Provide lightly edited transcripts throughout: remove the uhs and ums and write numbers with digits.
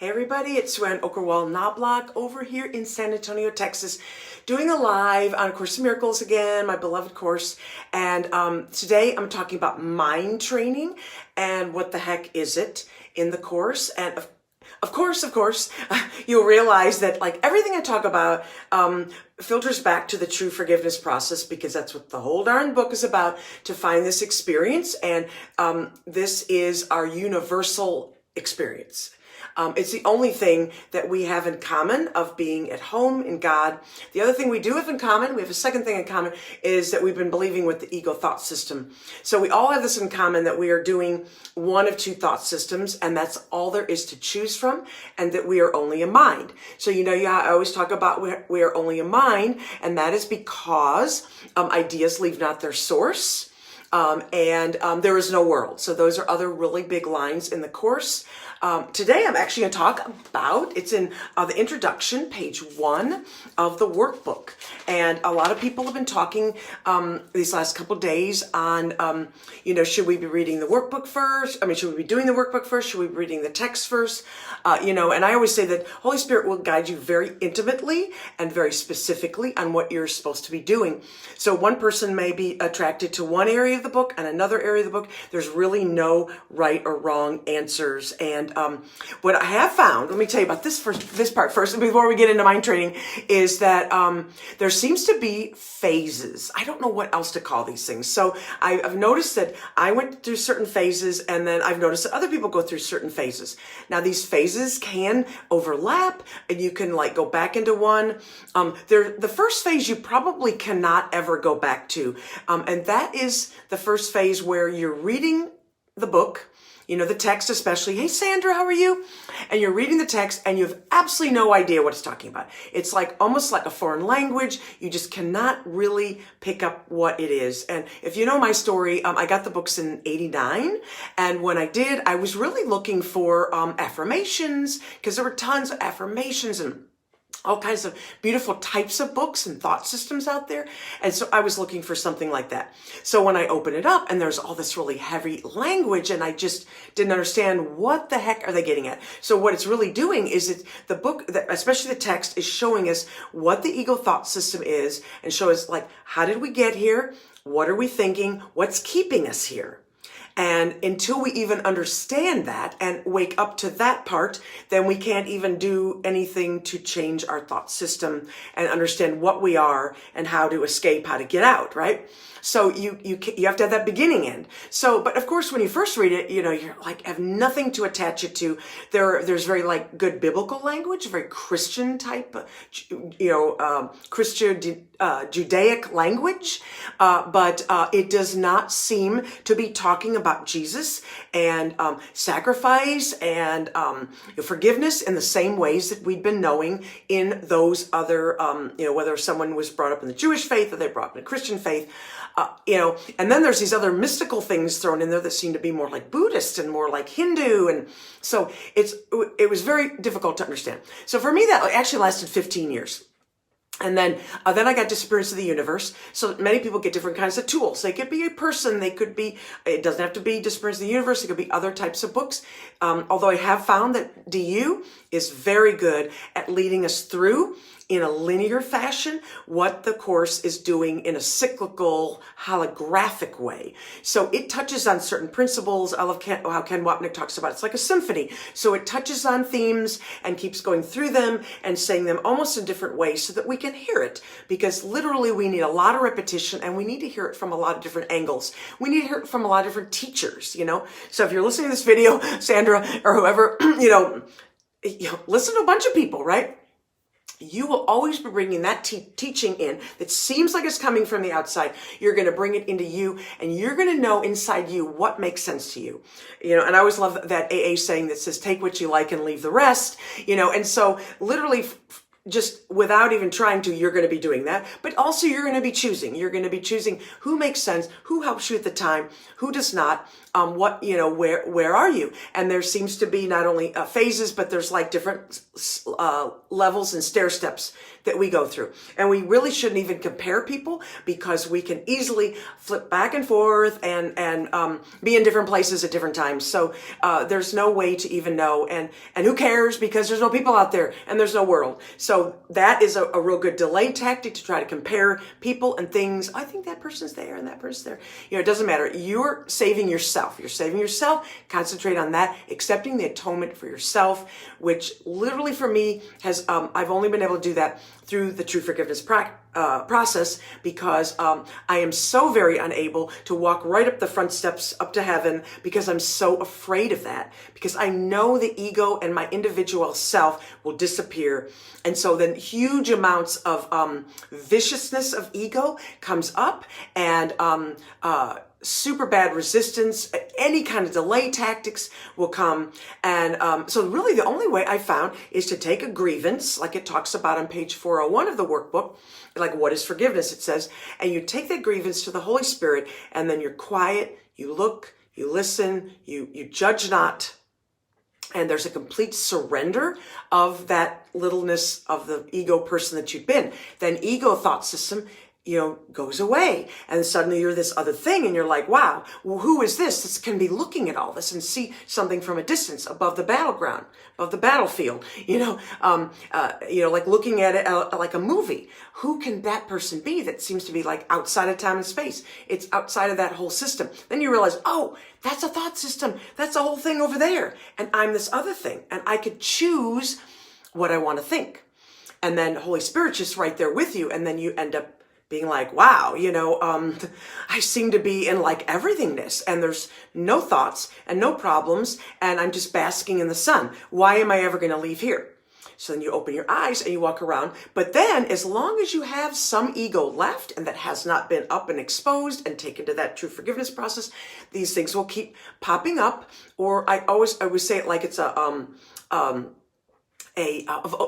Hey everybody, it's Sue Ann Okerwald Knobloch over here in San Antonio, Texas, doing a live on A Course in Miracles again, my beloved course. And today I'm talking about mind training and what the heck is it in the course. And of course, you'll realize that like everything I talk about filters back to the true forgiveness process, because that's what the whole darn book is about, to find this experience. And this is our universal experience. It's the only thing that we have in common of being at home in God. The other thing we do have in common, we have a second thing in common, is that we've been believing with the ego thought system. So we all have this in common, that we are doing one of two thought systems, and that's all there is to choose from, and that we are only a mind. So I always talk about we are only a mind, and that is because ideas leave not their source. And there is no world. So those are other really big lines in the course. Today I'm actually going to talk about, it's in the introduction, page 1 of the workbook. And a lot of people have been talking these last couple days on, should we be reading the workbook first? Should we be doing the workbook first? Should we be reading the text first? And I always say that Holy Spirit will guide you very intimately and very specifically on what you're supposed to be doing. So one person may be attracted to one area of the book and another area of the book. There's really no right or wrong answers. And what I have found, let me tell you about this part first, before we get into mind training, is that there seems to be phases. I don't know what else to call these things. So I've noticed that I went through certain phases, and then I've noticed that other people go through certain phases. Now these phases can overlap, and you can like go back into one. The first phase you probably cannot ever go back to, and that is the first phase where you're reading the book, the text especially. Hey, Sandra, how are you? And you're reading the text and you have absolutely no idea what it's talking about. It's like almost like a foreign language. You just cannot really pick up what it is. And if you know my story, I got the books in '89. And when I did, I was really looking for affirmations, because there were tons of affirmations and all kinds of beautiful types of books and thought systems out there. And so I was looking for something like that. So when I open it up and there's all this really heavy language, and I just didn't understand what the heck are they getting at. So what it's really doing is the book, especially the text, is showing us what the ego thought system is, and show us like, how did we get here? What are we thinking? What's keeping us here? And until we even understand that and wake up to that part, then we can't even do anything to change our thought system and understand what we are and how to escape, how to get out, right? So you have to have that beginning end. So, but of course, when you first read it, you're like, have nothing to attach it to. There's very like good biblical language, very Christian type, Christian, Judaic language. But it does not seem to be talking about Jesus and sacrifice and forgiveness in the same ways that we'd been knowing in those other, whether someone was brought up in the Jewish faith or they brought up in the Christian faith. And then there's these other mystical things thrown in there that seem to be more like Buddhist and more like Hindu. And so it was very difficult to understand. So for me, that actually lasted 15 years. And then I got Disappearance of the Universe. So many people get different kinds of tools. They could be a person. It doesn't have to be Disappearance of the Universe. It could be other types of books. Although I have found that DU is very good at leading us through in a linear fashion what the course is doing in a cyclical, holographic way. So it touches on certain principles. I love how Ken Wapnick talks about it. It's like a symphony. So it touches on themes and keeps going through them and saying them almost in different ways so that we can hear it. Because literally we need a lot of repetition, and we need to hear it from a lot of different angles. We need to hear it from a lot of different teachers, So if you're listening to this video, Sandra or whoever, listen to a bunch of people, right? You will always be bringing that teaching in that seems like it's coming from the outside. You're going to bring it into you, and you're going to know inside you what makes sense to you. And I always love that AA saying that says, take what you like and leave the rest, and so literally just without even trying to, you're going to be doing that. But also you're going to be choosing. You're going to be choosing who makes sense, who helps you at the time, who does not, what, where are you? And there seems to be not only phases, but there's like different levels and stair steps that we go through. And we really shouldn't even compare people, because we can easily flip back and forth and be in different places at different times. So there's no way to even know. And who cares, because there's no people out there and there's no world. So that is a real good delay tactic, to try to compare people and things. I think that person's there and that person's there. It doesn't matter. You're saving yourself. You're saving yourself. Concentrate on that. Accepting the atonement for yourself, which literally for me has, I've only been able to do that through the true forgiveness process, because I am so very unable to walk right up the front steps up to heaven, because I'm so afraid of that, because I know the ego and my individual self will disappear. And so then huge amounts of viciousness of ego comes up, and super bad resistance, any kind of delay tactics will come. And so really the only way I found is to take a grievance, like it talks about on page 401 of the workbook, like what is forgiveness, it says, and you take that grievance to the Holy Spirit, and then you're quiet, you look, you listen, you judge not, and there's a complete surrender of that littleness of the ego person that you've been. Then ego thought system goes away, and suddenly you're this other thing, and you're like, wow, well, who is this? This can be looking at all this and see something from a distance, above the battleground, above the battlefield, like looking at it like a movie. Who can that person be that seems to be like outside of time and space? It's outside of that whole system. Then you realize, oh, that's a thought system. That's a whole thing over there. And I'm this other thing, and I could choose what I want to think. And then Holy Spirit's just right there with you. And then you end up being like, wow, I seem to be in like everythingness, and there's no thoughts and no problems, and I'm just basking in the sun. Why am I ever going to leave here? So then you open your eyes and you walk around. But then as long as you have some ego left, and that has not been up and exposed and taken to that true forgiveness process, these things will keep popping up. Or I always say it like it's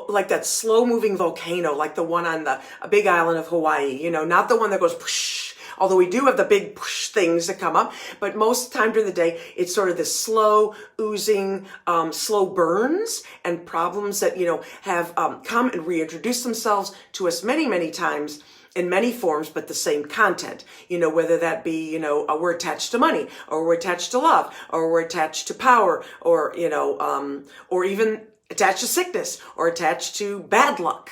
like that slow moving volcano, like the one on the big island of Hawaii, not the one that goes whoosh, although we do have the big whoosh things that come up, but most of the time during the day, it's sort of this slow oozing, slow burns and problems that, have come and reintroduced themselves to us many, many times in many forms, but the same content, whether that be, we're attached to money, or we're attached to love, or we're attached to power, or, or even attached to sickness, or attached to bad luck,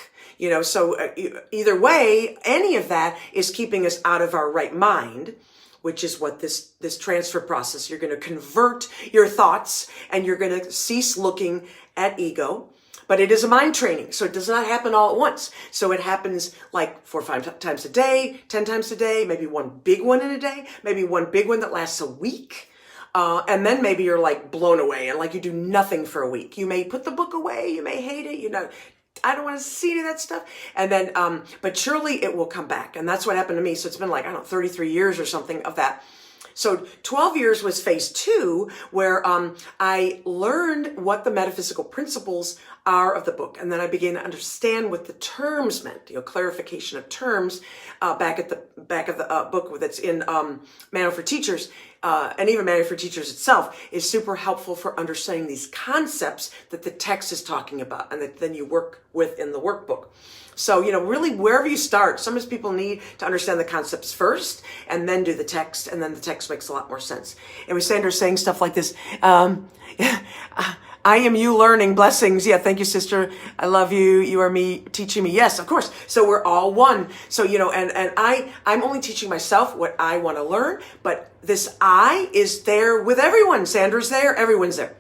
so either way, any of that is keeping us out of our right mind, which is what this transfer process, you're going to convert your thoughts, and you're going to cease looking at ego. But it is a mind training, so it does not happen all at once. So it happens like 4 or 5 times a day, 10 times a day, maybe one big one in a day, maybe one big one that lasts a week. And then maybe you're like blown away, and like you do nothing for a week. You may put the book away, you may hate it, I don't want to see any of that stuff. And then, but surely it will come back. And that's what happened to me. So it's been like, 33 years or something of that. So 12 years was phase 2, where I learned what the metaphysical principles are of the book. And then I began to understand what the terms meant, clarification of terms back of the book that's in Manual for Teachers. And even Manual for Teachers itself is super helpful for understanding these concepts that the text is talking about, and that then you work with in the workbook. So, really wherever you start, sometimes people need to understand the concepts first and then do the text, and then the text makes a lot more sense. And we Sandra's saying stuff like this, I am you learning, blessings. Yeah, thank you, sister. I love you. You are me teaching me. Yes, of course. So we're all one. So, and I'm only teaching myself what I want to learn, but this I is there with everyone. Sandra's there. Everyone's there.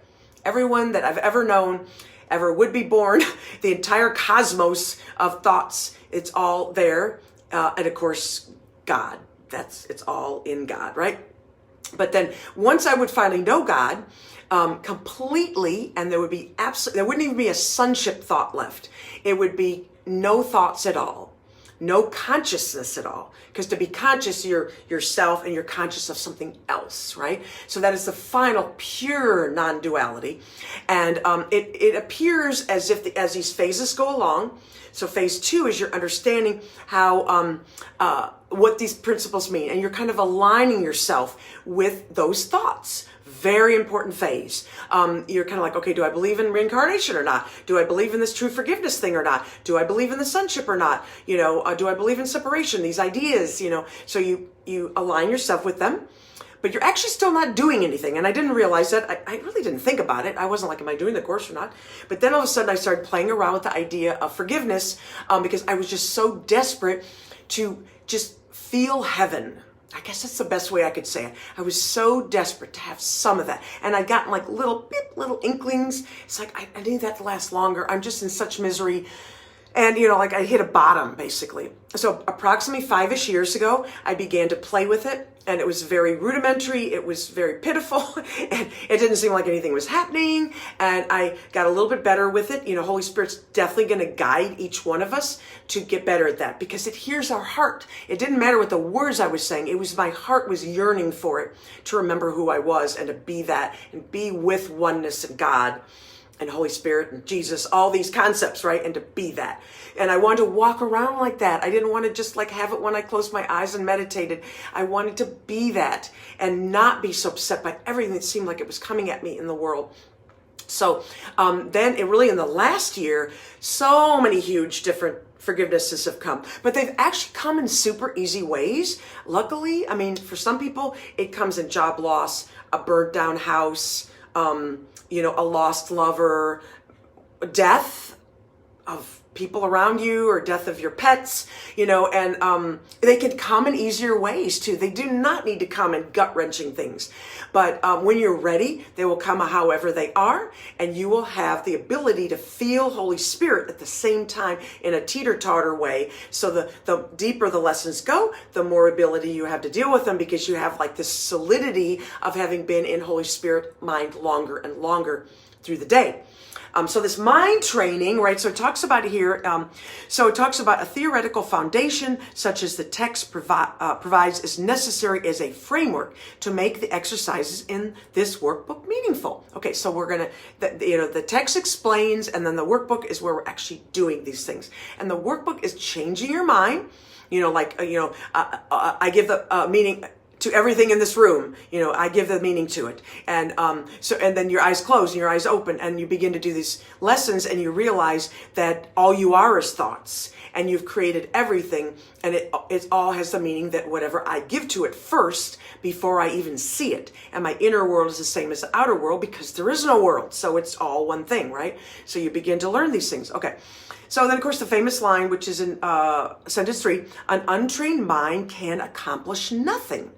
Everyone that I've ever known, ever would be born, the entire cosmos of thoughts, it's all there. And of course, God, it's all in God, right? But then once I would finally know God completely, and there wouldn't even be a sonship thought left. It would be no thoughts at all. no consciousness at all. Because to be conscious, you're yourself and you're conscious of something else, right? So that is the final pure non-duality. And it appears as if as these phases go along. So phase 2 is you're understanding how what these principles mean, and you're kind of aligning yourself with those thoughts. Very important phase. You're kind of like, okay, do I believe in reincarnation or not? Do I believe in this true forgiveness thing or not? Do I believe in the sonship or not? You know, do I believe in separation? These ideas, you know. So you align yourself with them, but you're actually still not doing anything. And I didn't realize that. I really didn't think about it. I wasn't like, am I doing the course or not? But then all of a sudden I started playing around with the idea of forgiveness because I was just so desperate to just feel heaven. I guess that's the best way I could say it. I was so desperate to have some of that. And I'd gotten like little inklings. It's like, I need that to last longer. I'm just in such misery. And, you know, like I hit a bottom, basically. So approximately 5-ish years ago, I began to play with it. And it was very rudimentary. It was very pitiful. And it didn't seem like anything was happening. And I got a little bit better with it. You know, Holy Spirit's definitely going to guide each one of us to get better at that because it hears our heart. It didn't matter what the words I was saying. It was my heart was yearning for it to remember who I was and to be that and be with oneness in God and Holy Spirit and Jesus, all these concepts, right? And to be that. And I wanted to walk around like that. I didn't want to just like have it when I closed my eyes and meditated. I wanted to be that and not be so upset by everything that seemed like it was coming at me in the world. So then it really in the last year, so many huge different forgivenesses have come, but they've actually come in super easy ways. Luckily, I mean, for some people, it comes in job loss, a burnt down house, you know, a lost lover, death of people around you or death of your pets, you know, and they can come in easier ways too. They do not need to come in gut-wrenching things. But when you're ready, they will come however they are, and you will have the ability to feel Holy Spirit at the same time in a teeter-totter way. So the deeper the lessons go, the more ability you have to deal with them because you have like this solidity of having been in Holy Spirit mind longer and longer through the day. So this mind training, right? So it talks about here, so it talks about a theoretical foundation such as the text provides is necessary as a framework to make the exercises in this workbook meaningful. Okay, so we're going to, you know, the text explains and then the workbook is where we're actually doing these things. And the workbook is changing your mind, you know, like, you know, I give the meaning to everything in this room, you know, I give the meaning to it. And so, and then your eyes close and your eyes open and you begin to do these lessons and you realize that all you are is thoughts and you've created everything and it all has the meaning that whatever I give to it first before I even see it. And my inner world is the same as the outer world because there is no world. So it's all one thing, right? So you begin to learn these things. Okay. So then, of course, the famous line, which is in sentence 3, an untrained mind can accomplish nothing.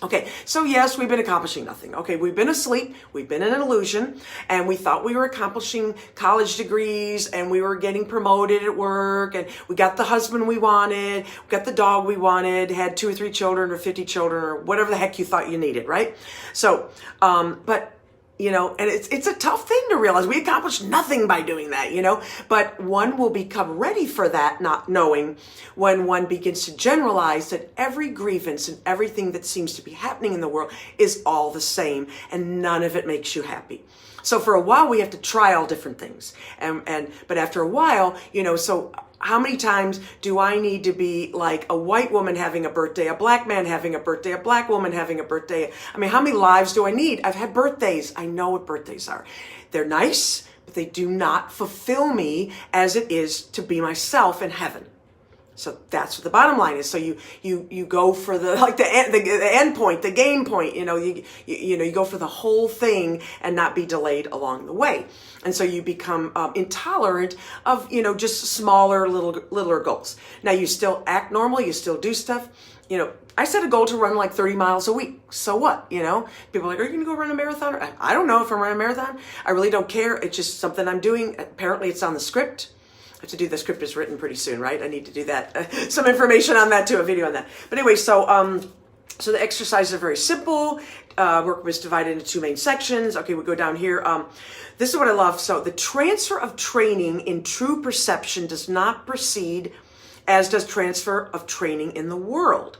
Okay, so yes, we've been accomplishing nothing. Okay, we've been asleep, we've been in an illusion, and we thought we were accomplishing college degrees, and we were getting promoted at work, and we got the husband we wanted, we got the dog we wanted, had 2 or 3 children, or 50 children, or whatever the heck you thought you needed, right? So, but you know, and it's a tough thing to realize. We accomplished nothing by doing that, you know, but one will become ready for that, not knowing, when one begins to generalize that every grievance and everything that seems to be happening in the world is all the same and none of it makes you happy. So for a while we have to try all different things. But after a while, you know, so how many times do I need to be like a white woman having a birthday, a black man having a birthday, a black woman having a birthday? I mean, how many lives do I need? I've had birthdays. I know what birthdays are. They're nice, but they do not fulfill me as it is to be myself in heaven. So that's what the bottom line is. So you go for the like the end point, the game point. You know, you go for the whole thing and not be delayed along the way. And so you become intolerant of, you know, just smaller, littler goals. Now you still act normal. You still do stuff. You know, I set a goal to run like 30 miles a week. So what? You know, people are like, are you going to go run a marathon? I don't know if I'm running a marathon. I really don't care. It's just something I'm doing. Apparently it's on the script. I have to do the script is written pretty soon, right? I need to do that. Some information on that too, a video on that. But anyway, so so the exercises are very simple. Work was divided into 2 main sections. Okay, we go down here. This is what I love. So the transfer of training in true perception does not proceed as does transfer of training in the world.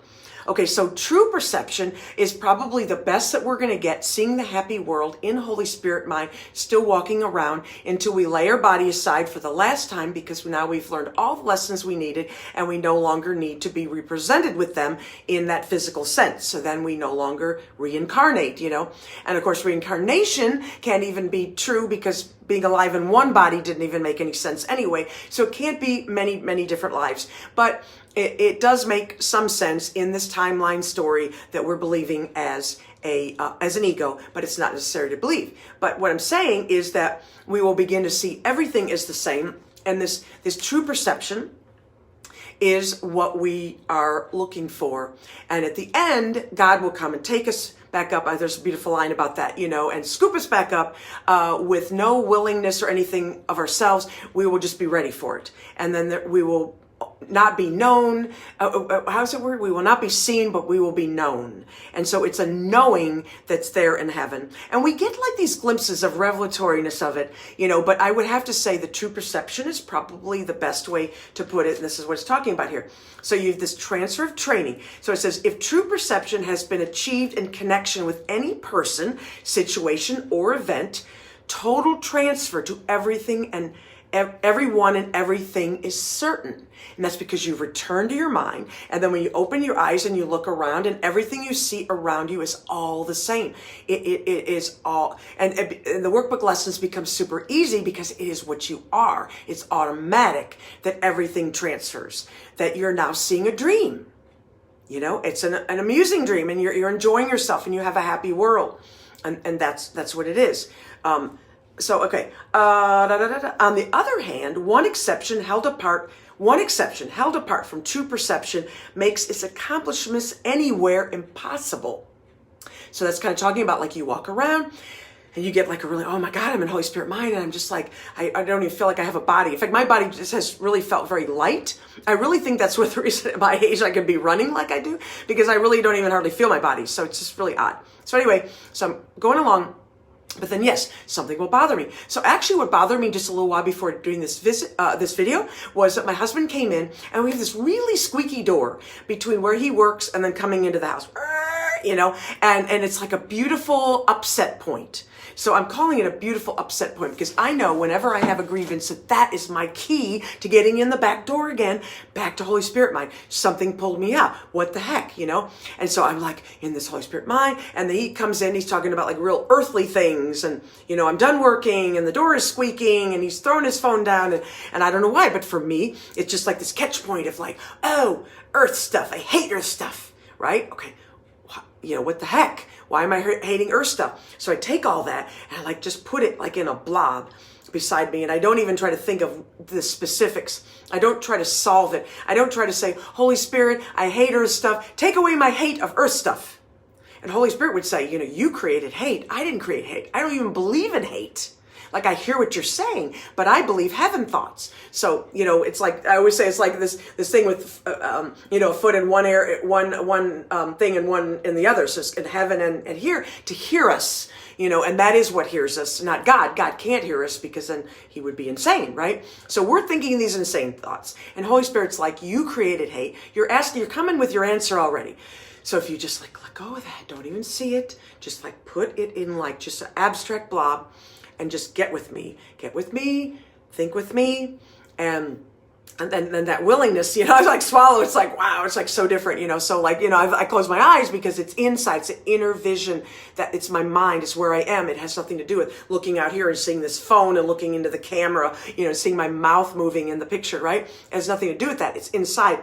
Okay, so true perception is probably the best that we're going to get, seeing the happy world in Holy Spirit mind, still walking around until we lay our body aside for the last time, because now we've learned all the lessons we needed and we no longer need to be represented with them in that physical sense. So then we no longer reincarnate, And of course, reincarnation can't even be true because being alive in one body didn't even make any sense anyway. So it can't be many, many different lives. But it does make some sense in this timeline story that we're believing as an ego, but it's not necessary to believe. But what I'm saying is that we will begin to see everything is the same, and this true perception is what we are looking for. And at the end, God will come and take us back up. There's a beautiful line about that, and scoop us back up with no willingness or anything of ourselves. We will just be ready for it. And then we will not be known. How's the word? We will not be seen, but we will be known. And so it's a knowing that's there in heaven. And we get like these glimpses of revelatoriness of it, but I would have to say the true perception is probably the best way to put it. And this is what it's talking about here. So you have this transfer of training. So it says, if true perception has been achieved in connection with any person, situation, or event, total transfer to everything and everyone and everything is certain. And that's because you've returned to your mind. And then when you open your eyes and you look around, and everything you see around you is all the same. It is all, and the workbook lessons become super easy because it is what you are. It's automatic that everything transfers, that you're now seeing a dream. It's an amusing dream, and you're enjoying yourself and you have a happy world. And that's what it is. On the other hand, one exception held apart from true perception makes its accomplishments anywhere impossible. So that's kind of talking about like you walk around and you get like a really, oh my God, I'm in Holy Spirit mind. And I'm just like, I don't even feel like I have a body. In fact, my body just has really felt very light. I really think that's what the reason at my age I can be running like I do, because I really don't even hardly feel my body. So it's just really odd. So anyway, so I'm going along. But then, yes, something will bother me. So actually what bothered me just a little while before doing this video was that my husband came in and we have this really squeaky door between where he works and then coming into the house, and it's like a beautiful upset point. So I'm calling it a beautiful upset point because I know whenever I have a grievance that is my key to getting in the back door again, back to Holy Spirit mind. Something pulled me out. What the heck, And so I'm like in this Holy Spirit mind, and then he comes in, he's talking about like real earthly things, and I'm done working and the door is squeaking and he's throwing his phone down, and I don't know why, but for me, it's just like this catch point of like, oh, earth stuff. I hate earth stuff, right? Okay. What the heck? Why am I hating earth stuff? So I take all that and I like just put it like in a blob beside me. And I don't even try to think of the specifics. I don't try to solve it. I don't try to say, Holy Spirit, I hate earth stuff. Take away my hate of earth stuff. And Holy Spirit would say, you created hate. I didn't create hate. I don't even believe in hate. Like, I hear what you're saying, but I believe heaven thoughts. So, it's like, I always say it's like this thing with, a foot in one air, one thing and one in the other. So it's in heaven and here to hear us, and that is what hears us, not God. God can't hear us because then he would be insane, right? So we're thinking these insane thoughts. And Holy Spirit's like, you created hate. You're coming with your answer already. So if you just like let go of that, don't even see it, just like put it in like just an abstract blob, and just get with me, think with me, and then that willingness, I like swallow. It's like, wow, it's like so different, So like, I close my eyes because it's insight, it's an inner vision, that it's my mind, it's where I am. It has nothing to do with looking out here and seeing this phone and looking into the camera, seeing my mouth moving in the picture, right? It has nothing to do with that. It's inside.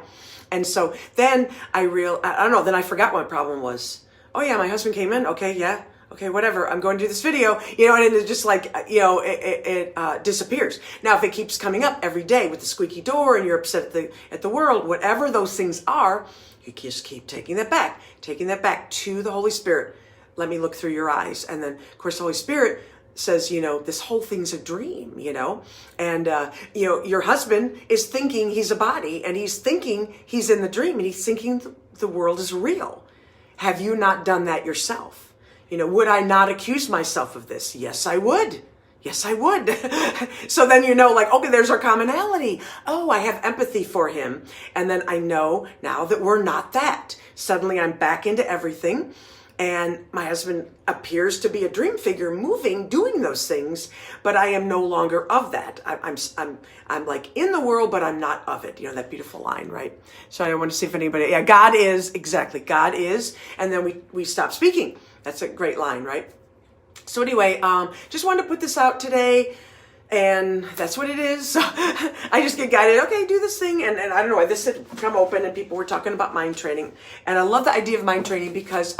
And so then I don't know, then I forgot what my problem was. Oh yeah, my husband came in. Okay, yeah. Okay, whatever, I'm going to do this video, and it's just like, it disappears. Now, if it keeps coming up every day with the squeaky door and you're upset at the world, whatever those things are, you just keep taking that back to the Holy Spirit. Let me look through your eyes. And then, of course, the Holy Spirit says, this whole thing's a dream, and, your husband is thinking he's a body, and he's thinking he's in the dream, and he's thinking the world is real. Have you not done that yourself? Would I not accuse myself of this? Yes, I would. Yes, I would. So then you know, like, okay, there's our commonality. Oh, I have empathy for him. And then I know now that we're not that. Suddenly I'm back into everything. And my husband appears to be a dream figure moving, doing those things, but I am no longer of that. I'm like in the world, but I'm not of it. You know, that beautiful line, right? So I want to see if anybody, yeah, God is, exactly, God is. And then we stop speaking. That's a great line, right? So anyway, just wanted to put this out today, and that's what it is. I just get guided, okay, do this thing, and I don't know, this had come open and people were talking about mind training, and I love the idea of mind training because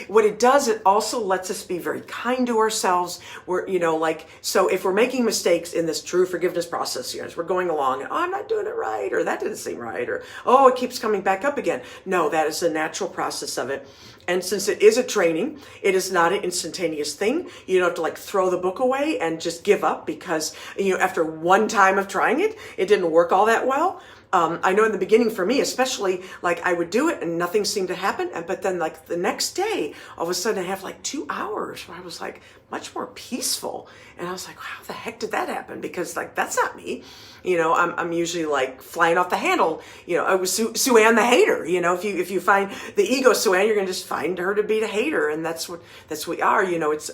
what it does, it also lets us be very kind to ourselves. We're, you know, like, so if we're making mistakes in this true forgiveness process, you know, as we're going along, and, oh, I'm not doing it right, or that didn't seem right, or, oh, it keeps coming back up again. No, that is the natural process of it. And since it is a training, it is not an instantaneous thing. You don't have to like throw the book away and just give up because, you know, after one time of trying it, it didn't work all that well. I know in the beginning for me, especially, like I would do it and nothing seemed to happen. But then like the next day, all of a sudden I have like 2 hours where I was like much more peaceful. And I was like, how the heck did that happen? Because like, that's not me. You know, I'm usually like flying off the handle. You know, I was Sue Ann the hater. You know, if you find the ego Sue Ann, you're going to just find her to be the hater. And that's what we are. You know, it's,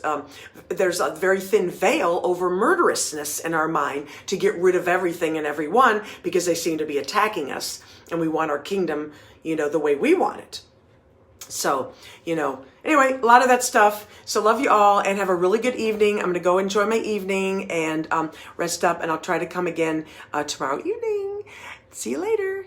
there's a very thin veil over murderousness in our mind to get rid of everything and everyone because they seem to be attacking us. And we want our kingdom, you know, the way we want it. So, you know, anyway, a lot of that stuff. So love you all and have a really good evening. I'm going to go enjoy my evening and rest up, and I'll try to come again tomorrow evening. See you later.